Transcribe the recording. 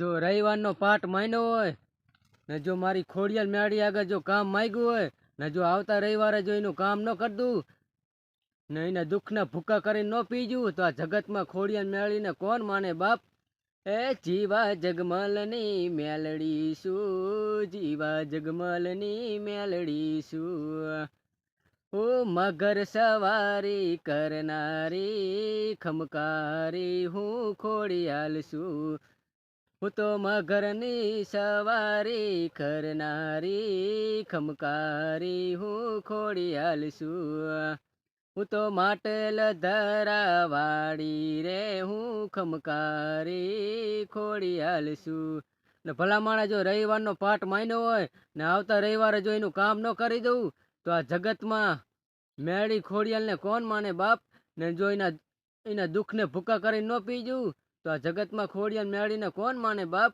જો રવિવારનો પાઠ માન્યો હોય ને જો મારી ખોડિયાલ મેળી આગળ જો કામ માંગ્યું હોય ને જો આવતા રવિવારે જો એનું કામ ન કરી દઉં ને એના દુઃખના ભૂકા કરીને ન પીજું તો આ જગતમાં ખોડિયાલ મેળીને કોણ માને બાપ? એ જીવા જગમલની મેલડી શું, જીવા જગમલની મેલડી શું, ઓ મગર સવારી કરનારી ખમકારી હું ખોડિયાલ છું, હું તો મગરની સવારી કરનારી ખમકારી હું ખોડિયાલ છું, હું તો માટલ ધરાવાળી રે હું ખમકારી ખોડિયાલ છું. ને ભલા માણસ જો રવિવારનો પાઠ માન્યો હોય ને આવતા રવિવારે જો એનું કામ ન કરી દઉં તો આ જગતમાં મેળી ખોડિયાલને કોણ માને બાપ? ને જો એના દુઃખને ભૂકા કરીને ન પીજું તો આ જગતમાં ખોડિયાલ મેળીને કોણ માને બાપ?